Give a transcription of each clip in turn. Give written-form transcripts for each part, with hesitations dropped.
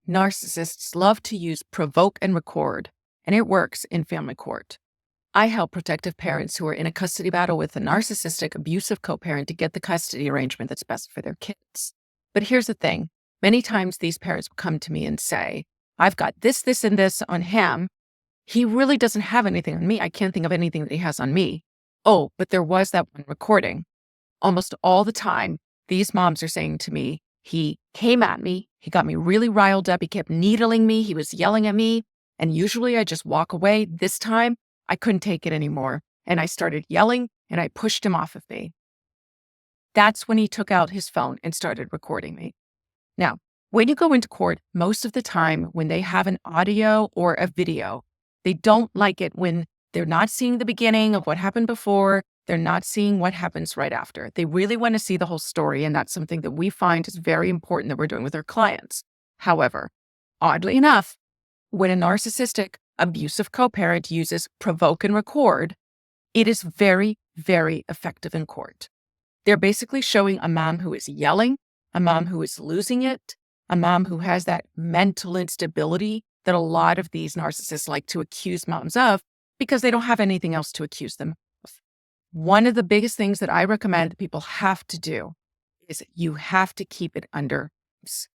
Narcissists love to use provoke and record, and it works in family court. I help protective parents who are in a custody battle with a narcissistic, abusive co-parent to get the custody arrangement that's best for their kids. But here's the thing. Many times these parents will come to me and say, I've got this, this, and this on him. He really doesn't have anything on me. I can't think of anything that he has on me. Oh, but there was that one recording. Almost all the time, these moms are saying to me, he came at me. He got me really riled up. He kept needling me. He was yelling at me. And usually I just walk away. This time, I couldn't take it anymore. And I started yelling and I pushed him off of me. That's when he took out his phone and started recording me. Now, when you go into court, most of the time when they have an audio or a video, they don't like it when they're not seeing the beginning of what happened before. They're not seeing what happens right after. They really want to see the whole story. And that's something that we find is very important that we're doing with our clients. However, oddly enough, when a narcissistic, abusive co-parent uses provoke and record, it is very, very effective in court. They're basically showing a mom who is yelling, a mom who is losing it, a mom who has that mental instability that a lot of these narcissists like to accuse moms of because they don't have anything else to accuse them of. One of the biggest things that I recommend that people have to do is you have to keep it under wraps.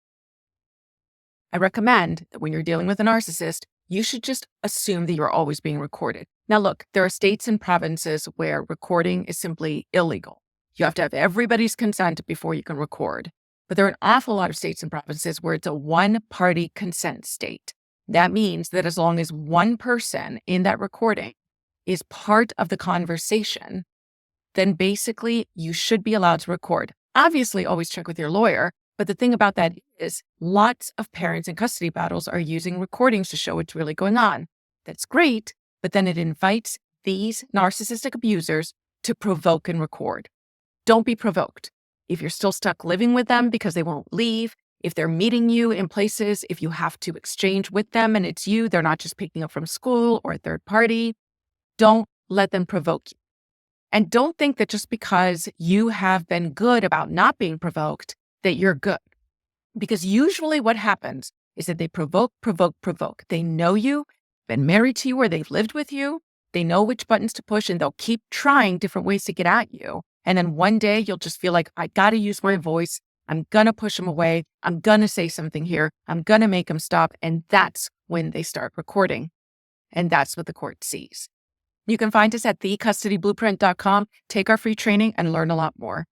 I recommend that when you're dealing with a narcissist, you should just assume that you're always being recorded. Now, look, there are states and provinces where recording is simply illegal. You have to have everybody's consent before you can record. But there are an awful lot of states and provinces where it's a one-party consent state. That means that as long as one person in that recording is part of the conversation, then basically you should be allowed to record. Obviously, always check with your lawyer. But the thing about that is lots of parents in custody battles are using recordings to show what's really going on. That's great, but then it invites these narcissistic abusers to provoke and record. Don't be provoked. If you're still stuck living with them because they won't leave, if they're meeting you in places, if you have to exchange with them and it's you, they're not just picking up from school or a third party, don't let them provoke you. And don't think that just because you have been good about not being provoked, that you're good. Because usually what happens is that they provoke. They know you, been married to you, or they've lived with you. They know which buttons to push and they'll keep trying different ways to get at you. And then one day you'll just feel like, I got to use my voice. I'm going to push them away. I'm going to say something here. I'm going to make them stop. And that's when they start recording. And that's what the court sees. You can find us at thecustodyblueprint.com. Take our free training and learn a lot more.